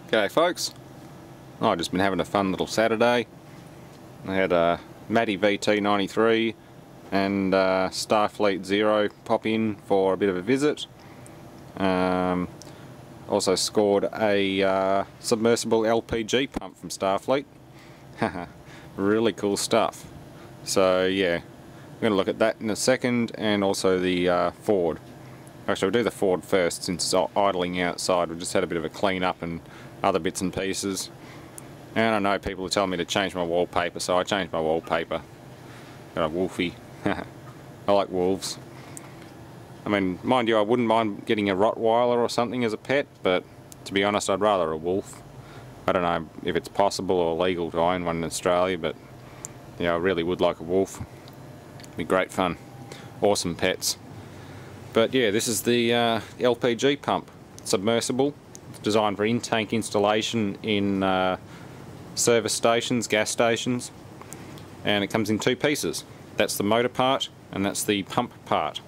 G'day folks. I've just been having a fun little Saturday. I had a Matty VT93 and Starfleet Zero pop in for a bit of a visit. Also scored a submersible LPG pump from Starfleet. Really cool stuff. So yeah, I'm going to look at that in a second, and also the Ford. Actually, we'll do the Ford first since it's idling outside. We've just had a bit of a clean up and other bits and pieces. And I know people are telling me to change my wallpaper, so I changed my wallpaper. Got a wolfie. I like wolves. I mean, mind you, I wouldn't mind getting a Rottweiler or something as a pet, but to be honest, I'd rather a wolf. I don't know if it's possible or legal to own one in Australia, but yeah, I really would like a wolf. It'd be great fun. Awesome pets. But yeah, this is the LPG pump, submersible. It's designed for in-tank installation in service stations, gas stations, and it comes in two pieces. That's the motor part and that's the pump part.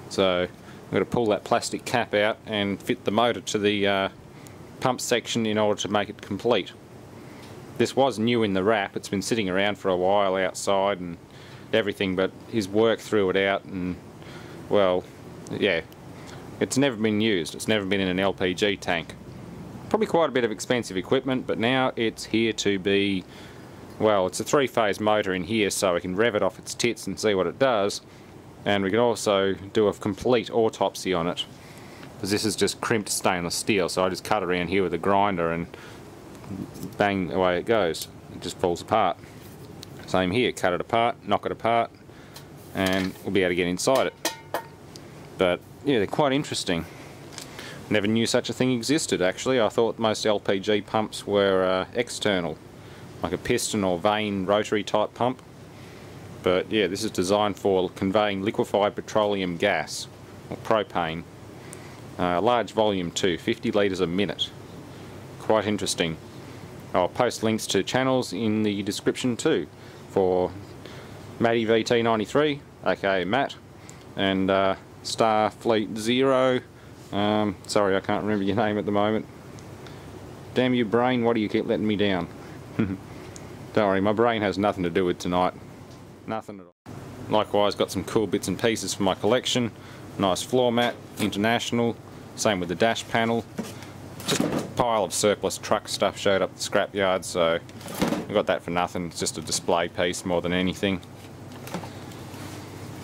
So I'm going to pull that plastic cap out and fit the motor to the pump section in order to make it complete. This was new in the wrap. It's been sitting around for a while outside and everything, but his work threw it out, and well, yeah, it's never been used. It's never been in an LPG tank. Probably quite a bit of expensive equipment, but now it's here to be, well, it's a three-phase motor in here, so we can rev it off its tits and see what it does, and we can also do a complete autopsy on it, because this is just crimped stainless steel. So I just cut around here with a grinder and bang, away it goes. It just falls apart. Same here, cut it apart, knock it apart, and we'll be able to get inside it. But yeah, they're quite interesting. Never knew such a thing existed, actually. I thought most LPG pumps were external, like a piston or vane rotary type pump. But yeah, this is designed for conveying liquefied petroleum gas, or propane. Large volume too, 50 litres a minute. Quite interesting. I'll post links to channels in the description too, for Matty VT93, aka Matt, and Starfleet Zero. Sorry, I can't remember your name at the moment. Damn you brain, why do you keep letting me down? Don't worry, my brain has nothing to do with tonight. Nothing at all. Likewise, got some cool bits and pieces for my collection. Nice floor mat, International. Same with the dash panel. Just a pile of surplus truck stuff showed up at the scrapyard, so I got that for nothing. It's just a display piece more than anything.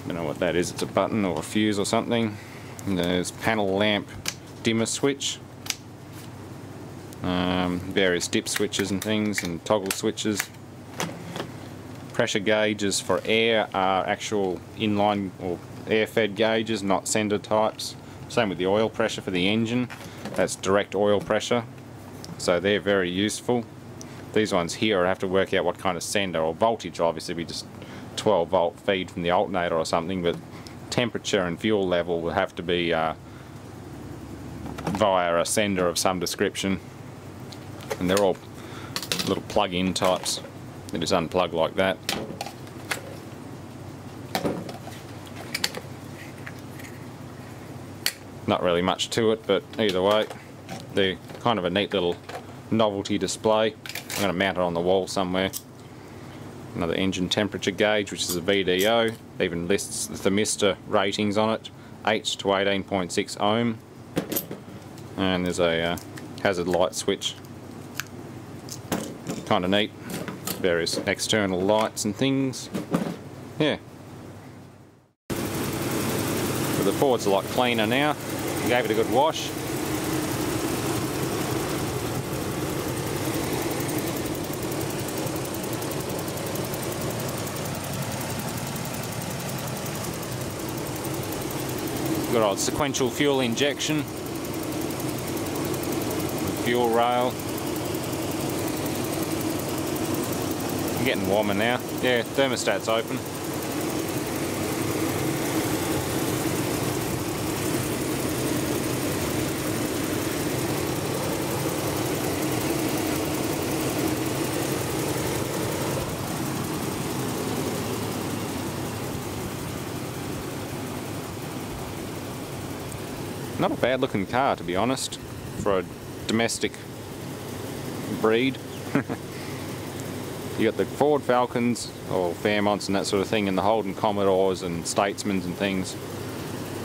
Don't know what that is. It's a button or a fuse or something. And there's panel lamp dimmer switch, various dip switches and things, and toggle switches. Pressure gauges for air are actual inline or air-fed gauges, not sender types. Same with the oil pressure for the engine. That's direct oil pressure, so they're very useful. These ones here, I have to work out what kind of sender, or voltage obviously be just 12 volt feed from the alternator or something, but temperature and fuel level will have to be via a sender of some description. And they're all little plug-in types. They just unplug like that. Not really much to it, but either way, they're kind of a neat little novelty display. I'm going to mount it on the wall somewhere. Another engine temperature gauge, which is a VDO. Even lists the thermistor ratings on it, 8 to 18.6 ohm. And there's a hazard light switch. Kind of neat. Various external lights and things. Yeah. But the Ford's a lot cleaner now. Gave it a good wash. Good old sequential fuel injection. Fuel rail. I'm getting warmer now. Yeah, thermostat's open. Not a bad looking car, to be honest, for a domestic breed. You got the Ford Falcons or Fairmonts and that sort of thing, and the Holden Commodores and Statesmans and things.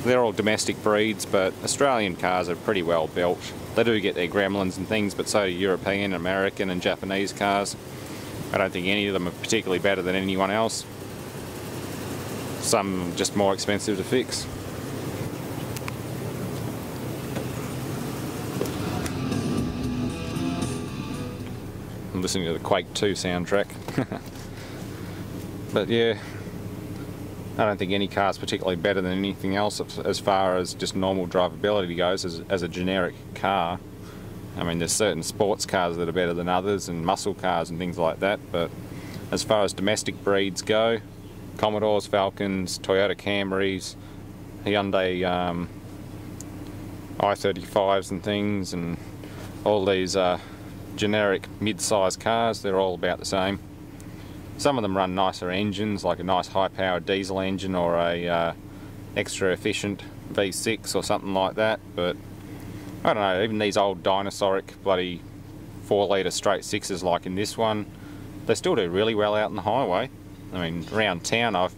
They're all domestic breeds, but Australian cars are pretty well built. They do get their gremlins and things, but so do European, American and Japanese cars. I don't think any of them are particularly better than anyone else. Some just more expensive to fix. I'm listening to the Quake 2 soundtrack. But yeah, I don't think any car is particularly better than anything else as far as just normal drivability goes as a generic car. I mean, there's certain sports cars that are better than others and muscle cars and things like that, but as far as domestic breeds go, Commodores, Falcons, Toyota Camrys, Hyundai i35s and things, and all these generic mid-sized cars, they're all about the same. Some of them run nicer engines, like a nice high-powered diesel engine or a extra efficient V6 or something like that, but I don't know, even these old dinosauric bloody 4-litre straight sixes like in this one, they still do really well out on the highway. I mean, around town I've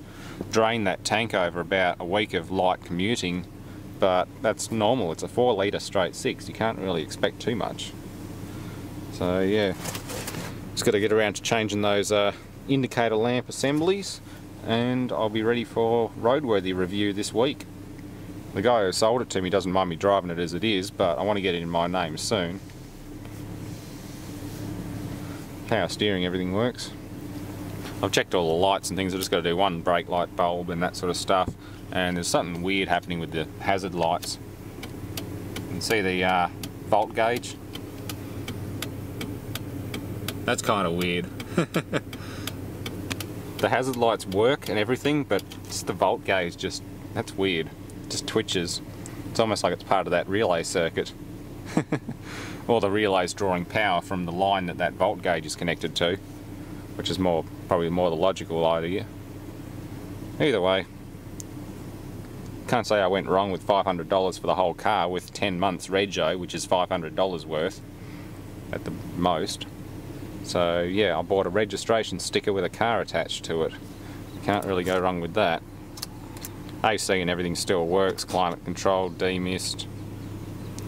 drained that tank over about a week of light commuting, but that's normal. It's a 4-litre straight six, you can't really expect too much. So yeah, just got to get around to changing those indicator lamp assemblies, and I'll be ready for roadworthy review this week. The guy who sold it to me doesn't mind me driving it as it is, but I want to get it in my name soon. Power steering, everything works. I've checked all the lights and things. I've just got to do one brake light bulb and that sort of stuff, and there's something weird happening with the hazard lights. You can see the volt gauge. That's kind of weird. The hazard lights work and everything, but it's the volt gauge, just, that's weird. It just twitches. It's almost like it's part of that relay circuit. Or the relay's drawing power from the line that that volt gauge is connected to, which is probably more the logical idea. Either way, can't say I went wrong with $500 for the whole car with 10 months rego, which is $500 worth at the most. So yeah, I bought a registration sticker with a car attached to it. Can't really go wrong with that. AC and everything still works, climate control, demist.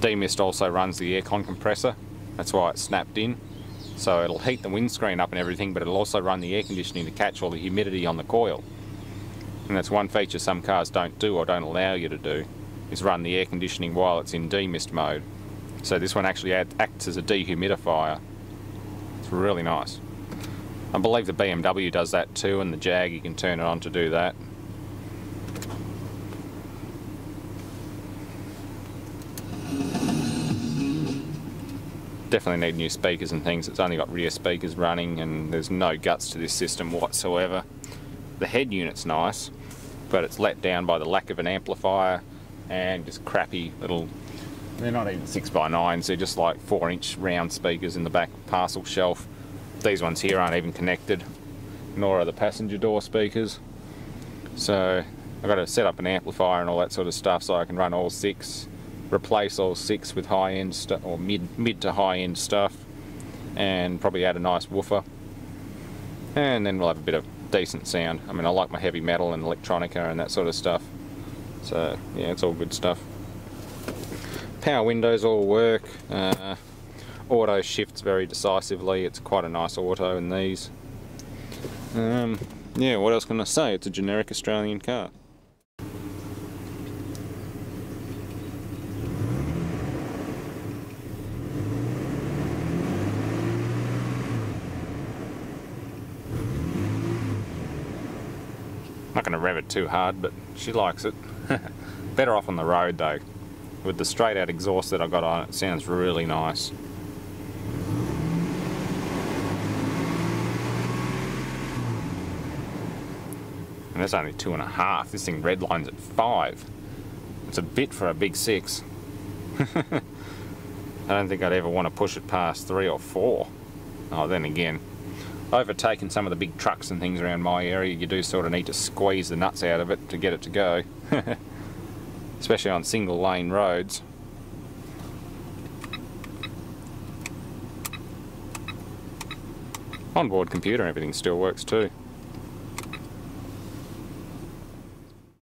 Demist also runs the aircon compressor, that's why it's snapped in. So it'll heat the windscreen up and everything, but it'll also run the air conditioning to catch all the humidity on the coil. And that's one feature some cars don't do or don't allow you to do, is run the air conditioning while it's in demist mode. So this one actually acts as a dehumidifier. It's really nice. I believe the BMW does that too, and the Jag you can turn it on to do that. Definitely need new speakers and things. It's only got rear speakers running and there's no guts to this system whatsoever. The head unit's nice, but it's let down by the lack of an amplifier and just crappy little, they're not even 6x9s, they're just like 4-inch round speakers in the back parcel shelf. These ones here aren't even connected, nor are the passenger door speakers. So I've got to set up an amplifier and all that sort of stuff so I can run all 6. Replace all 6 with high-end stuff, or mid to high-end stuff, and probably add a nice woofer, and then we'll have a bit of decent sound. I mean, I like my heavy metal and electronica and that sort of stuff, so yeah, it's all good stuff. Power windows all work. Auto shifts very decisively. It's quite a nice auto in these. Yeah, what else can I say? It's a generic Australian car. Not going to rev it too hard, but she likes it. Better off on the road though. With the straight out exhaust that I got on it, sounds really nice. And that's only 2.5. This thing redlines at 5. It's a bit for a big 6. I don't think I'd ever want to push it past 3 or 4. Oh, then again, overtaking some of the big trucks and things around my area, you do sort of need to squeeze the nuts out of it to get it to go. Especially on single lane roads. onboard computer, everything still works too.